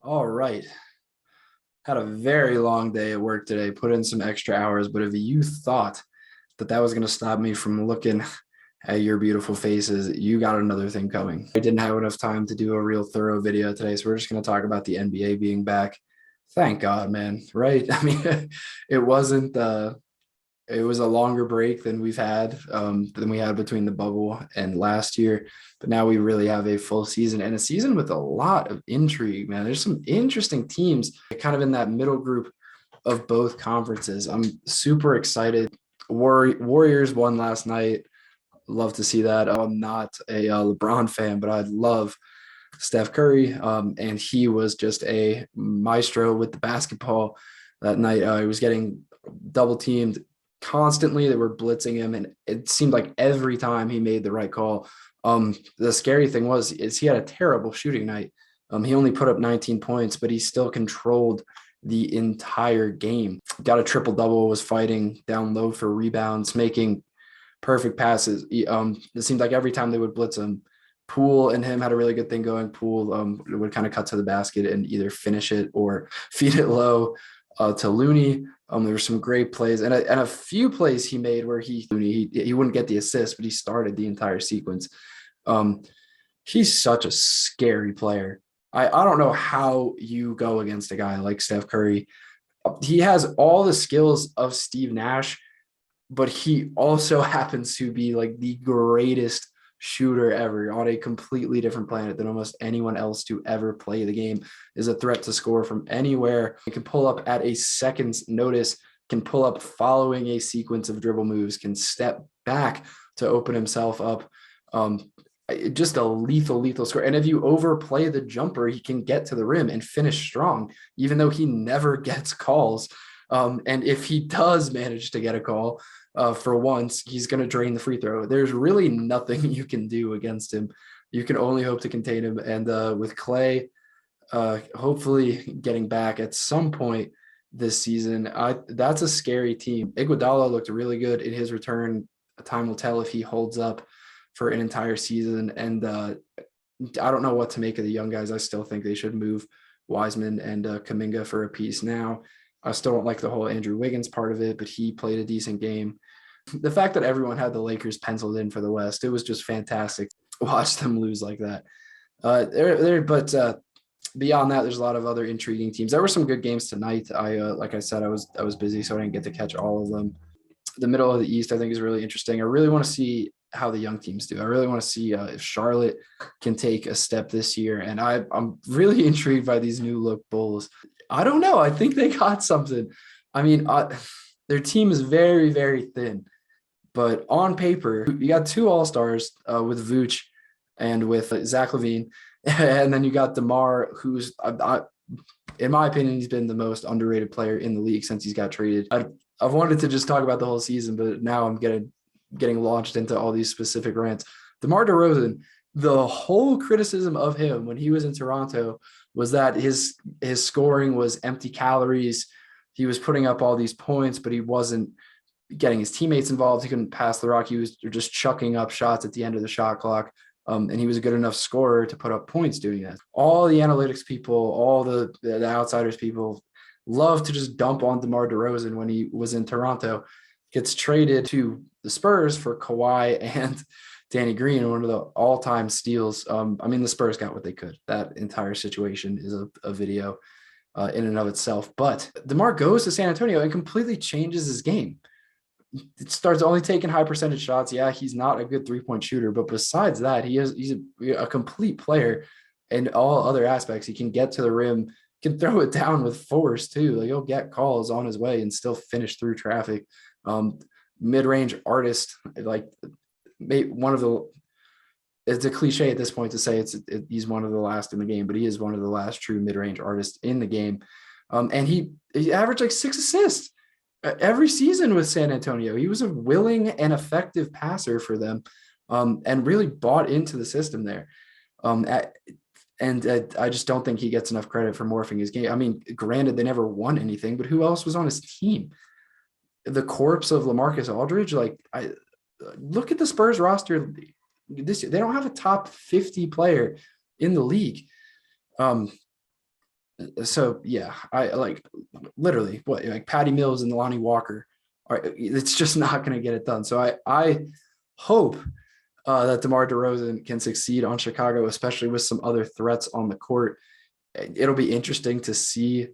All right. Had a very long day at work today, put in some extra hours, but if you thought that that was going to stop me from looking at your beautiful faces, you got another thing coming. I didn't have enough time to do a real thorough video today, so we're just going to talk about the NBA being back. Thank God, man, right? I mean, it wasn't it was a longer break than than we had between the bubble and last year, but now we really have a full season and a season with a lot of intrigue, man. There's some interesting teams kind of in that middle group of both conferences. I'm super excited. Warriors won last night. Love to see that. I'm not a LeBron fan, but I love Steph Curry, and he was just a maestro with the basketball that night. He was getting double teamed constantly. They were blitzing him, and it seemed like every time he made the right call. The scary thing is he had a terrible shooting night. He only put up 19 points, but he still controlled the entire game. Got a triple double, was fighting down low for rebounds, making perfect passes. It seemed like every time they would blitz him, Poole and him had a really good thing going. Poole would kind of cut to the basket and either finish it or feed it low to Looney. There were some great plays and a few plays he made where he wouldn't get the assist, but he started the entire sequence. He's such a scary player. I don't know how you go against a guy like Steph Curry. He has all the skills of Steve Nash, but he also happens to be like the greatest shooter ever on a completely different planet than almost anyone else to ever play the game. Is a threat to score from anywhere. He can pull up at a second's notice, can pull up following a sequence of dribble moves, can step back to open himself up. Just a lethal score. And if you overplay the jumper, he can get to the rim and finish strong, even though he never gets calls. And if he does manage to get a call, for once, he's going to drain the free throw. There's really nothing you can do against him. You can only hope to contain him. And with Clay, hopefully getting back at some point this season, that's a scary team. Iguodala looked really good in his return. Time will tell if he holds up for an entire season. And I don't know what to make of the young guys. I still think they should move Wiseman and Kuminga for a piece now. I still don't like the whole Andrew Wiggins part of it, but he played a decent game. The fact that everyone had the Lakers penciled in for the West, it was just fantastic to watch them lose like that. But beyond that, there's a lot of other intriguing teams. There were some good games tonight. Like I said, I was busy, so I didn't get to catch all of them. The middle of the East, I think, is really interesting. I really want to see how the young teams do. I really want to see if Charlotte can take a step this year. And I'm really intrigued by these new look Bulls. I don't know. I think they got something. I mean, their team is very, very thin. But on paper, you got two All-Stars with Vooch and with Zach LaVine. And then you got DeMar, who's, in my opinion, he's been the most underrated player in the league since he's got traded. I've wanted to just talk about the whole season, but now I'm getting launched into all these specific rants. DeMar DeRozan, the whole criticism of him when he was in Toronto was that his scoring was empty calories. He was putting up all these points, but he wasn't getting his teammates involved. He couldn't pass the rock. He was just chucking up shots at the end of the shot clock. And he was a good enough scorer to put up points doing that. All the analytics people, all the outsiders people love to just dump on DeMar DeRozan when he was in Toronto. Gets traded to the Spurs for Kawhi and Danny Green, one of the all-time steals. I mean, the Spurs got what they could. That entire situation is a video in and of itself. But DeMar goes to San Antonio and completely changes his game. It starts only taking high percentage shots. Yeah, he's not a good three-point shooter, but besides that, he's a complete player in all other aspects. He can get to the rim, can throw it down with force too. Like, he'll get calls on his way and still finish through traffic. Mid-range artist, like one of the, it's a cliche at this point to say he's one of the last in the game, but he is one of the last true mid-range artists in the game. And he averaged like 6 assists every season with San Antonio. He was a willing and effective passer for them, and really bought into the system there. I just don't think he gets enough credit for morphing his game. I mean, granted, they never won anything, but who else was on his team? The corpse of LaMarcus Aldridge. Like, I look at the Spurs roster this year. They don't have a top 50 player in the league. So yeah, I like literally what like Patty Mills and Lonnie Walker are. It's just not going to get it done. So I hope that DeMar DeRozan can succeed on Chicago, especially with some other threats on the court. It'll be interesting to see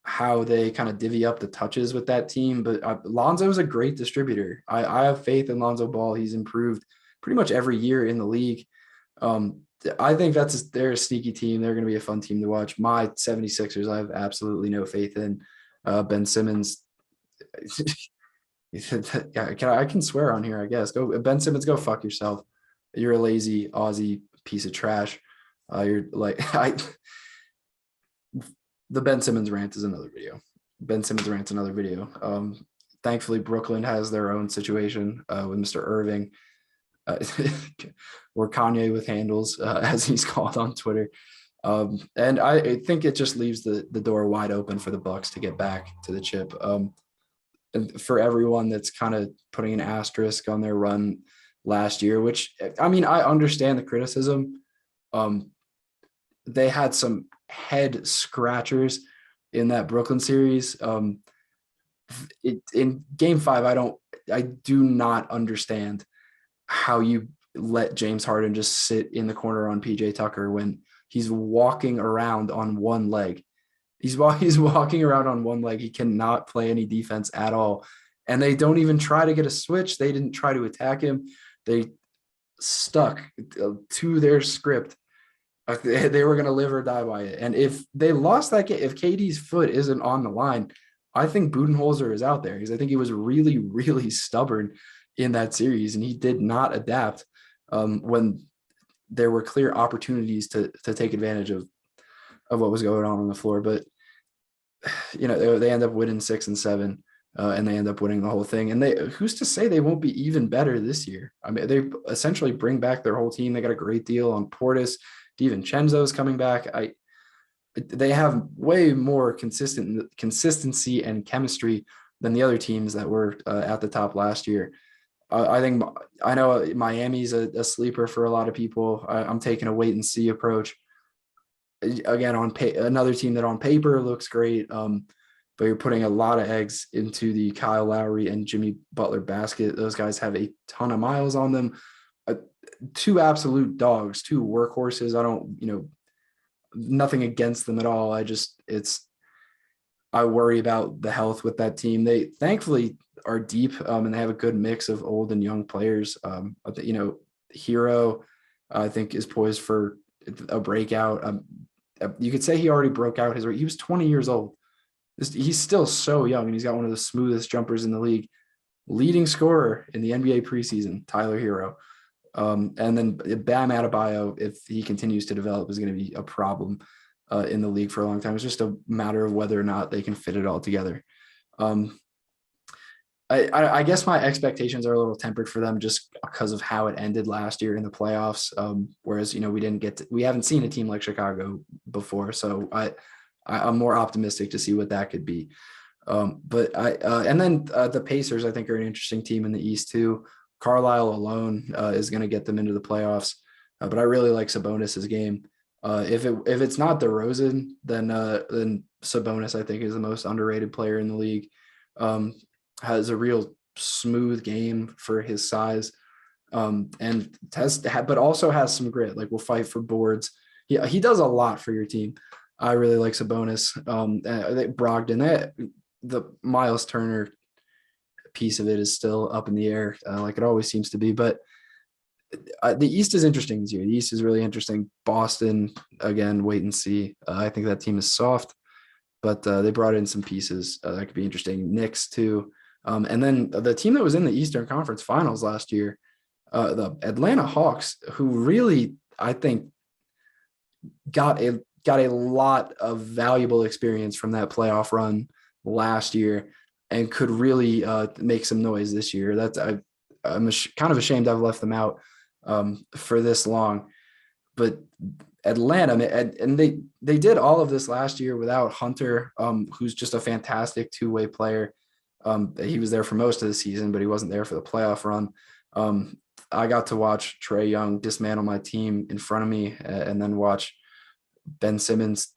how they kind of divvy up the touches with that team. But Lonzo is a great distributor. I have faith in Lonzo Ball. He's improved pretty much every year in the league. Um, I think they're a sneaky team. They're going to be a fun team to watch. My 76ers, I have absolutely no faith in. Ben Simmons. I can swear on here, I guess. Go Ben Simmons, go fuck yourself. You're a lazy Aussie piece of trash. You're like I the Ben Simmons rant is another video. Ben Simmons rant's another video. Thankfully, Brooklyn has their own situation with Mr. Irving, uh, or Kanye with handles, as he's called on Twitter. And I think it just leaves the door wide open for the Bucks to get back to the chip. And for everyone that's kind of putting an asterisk on their run last year, which I mean, I understand the criticism. Um, they had some head scratchers in that Brooklyn series. In game 5, I do not understand how you let James Harden just sit in the corner on PJ Tucker when he's walking around on one leg. He's walking around on one leg. He cannot play any defense at all. And they don't even try to get a switch. They didn't try to attack him. They stuck to their script. They were going to live or die by it. And if they lost that game, if KD's foot isn't on the line, I think Budenholzer is out there because I think he was really, really stubborn in that series, and he did not adapt when there were clear opportunities to take advantage of what was going on the floor. But they end up winning 6 and 7, and they end up winning the whole thing. And who's to say they won't be even better this year? I mean, they essentially bring back their whole team. They got a great deal on Portis. DiVincenzo's coming back. They have way more consistency and chemistry than the other teams that were at the top last year. I know Miami's a sleeper for a lot of people. I'm taking a wait and see approach. Again, another team that on paper looks great, but you're putting a lot of eggs into the Kyle Lowry and Jimmy Butler basket. Those guys have a ton of miles on them. Two absolute dogs, two workhorses. I don't, nothing against them at all. I worry about the health with that team. They thankfully are deep, and they have a good mix of old and young players. Hero, I think, is poised for a breakout. You could say he already broke out he was 20 years old. He's still so young, and he's got one of the smoothest jumpers in the league. Leading scorer in the NBA preseason, Tyler Hero. And then Bam Adebayo, if he continues to develop, is going to be a problem in the league for a long time. It's just a matter of whether or not they can fit it all together. I guess my expectations are a little tempered for them just because of how it ended last year in the playoffs. Whereas, we haven't seen a team like Chicago before. So I'm more optimistic to see what that could be. And then the Pacers, I think, are an interesting team in the East too. Carlisle alone is going to get them into the playoffs. But I really like Sabonis's game. If it's not DeRozan, then Sabonis, I think, is the most underrated player in the league. Has a real smooth game for his size, but also has some grit. Like, will fight for boards. He does a lot for your team. I really like Sabonis. Brogdon, the Miles Turner piece of it is still up in the air, like it always seems to be. But the East is interesting this year. The East is really interesting. Boston, again, wait and see. I think that team is soft, but they brought in some pieces that could be interesting. Knicks too. And then the team that was in the Eastern Conference Finals last year, the Atlanta Hawks, who really, I think, got a lot of valuable experience from that playoff run last year and could really make some noise this year. I'm kind of ashamed I've left them out for this long. But Atlanta, and they did all of this last year without Hunter, who's just a fantastic two-way player. He was there for most of the season, but he wasn't there for the playoff run. I got to watch Trae Young dismantle my team in front of me, and then watch Ben Simmons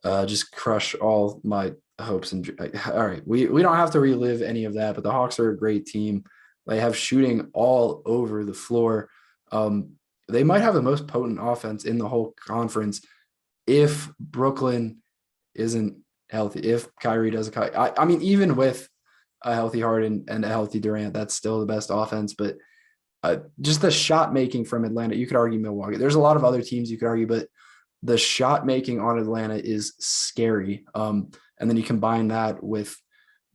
Just crush all my hopes and all right. We don't have to relive any of that, but the Hawks are a great team. They have shooting all over the floor. Um, they might have the most potent offense in the whole conference if Brooklyn isn't healthy. If Kyrie doesn't, I mean, even with a healthy Harden and a healthy Durant, that's still the best offense. But just the shot making from Atlanta, you could argue Milwaukee. There's a lot of other teams you could argue, but the shot making on Atlanta is scary. And then you combine that with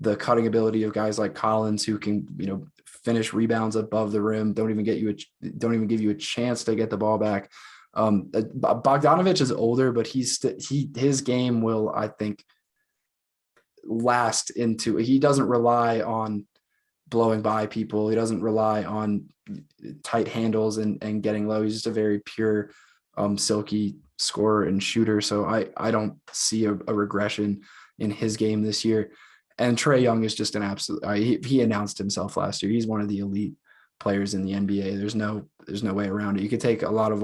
the cutting ability of guys like Collins, who can, finish rebounds above the rim, don't even give you a chance to get the ball back. Bogdanovich is older, but his game will, I think, last into. He doesn't rely on blowing by people. He doesn't rely on tight handles and getting low. He's just a very pure, silky scorer and shooter. So I don't see a regression in his game this year. And Trae Young is just an absolute. He announced himself last year. He's one of the elite players in the NBA. There's no way around it. You could take a lot of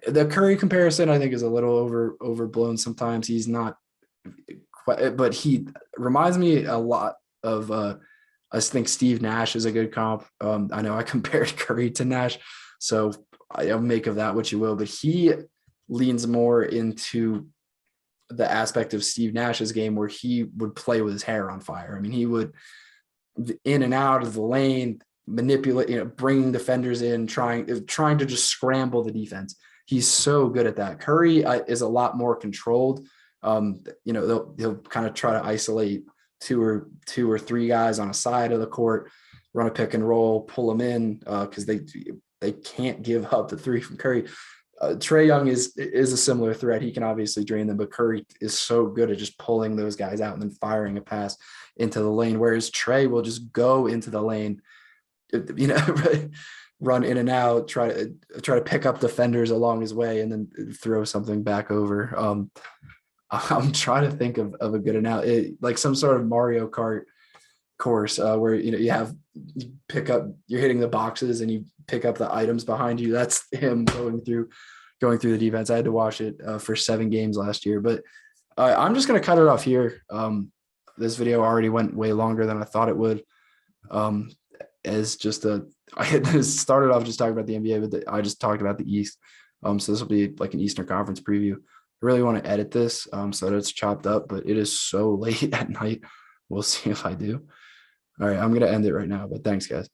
the Curry comparison, I think, is a little overblown sometimes. He's not quite, but he reminds me a lot of I think Steve Nash is a good comp. I know I compared Curry to Nash, so I'll make of that what you will, but he leans more into the aspect of Steve Nash's game where he would play with his hair on fire. I mean, he would in and out of the lane, manipulate, bringing defenders in, trying to just scramble the defense. He's so good at that. Curry is a lot more controlled. He'll kind of try to isolate two or three guys on a side of the court, run a pick and roll, pull them in because they can't give up the three from Curry. Trae Young is a similar threat. He can obviously drain them, but Curry is so good at just pulling those guys out and then firing a pass into the lane, whereas Trae will just go into the lane, run in and out, try to pick up defenders along his way, and then throw something back over. I'm trying to think of a good analogy, like some sort of Mario Kart course where you're hitting the boxes and you pick up the items behind you. That's him going through the defense. I had to watch it for 7 games last year, but I'm just going to cut it off here. This video already went way longer than I thought it would. I had started off just talking about the NBA, but I just talked about the East. So this will be like an Eastern Conference preview. I really want to edit this so that it's chopped up, but it is so late at night. We'll see if I do. All right, I'm going to end it right now, but thanks, guys.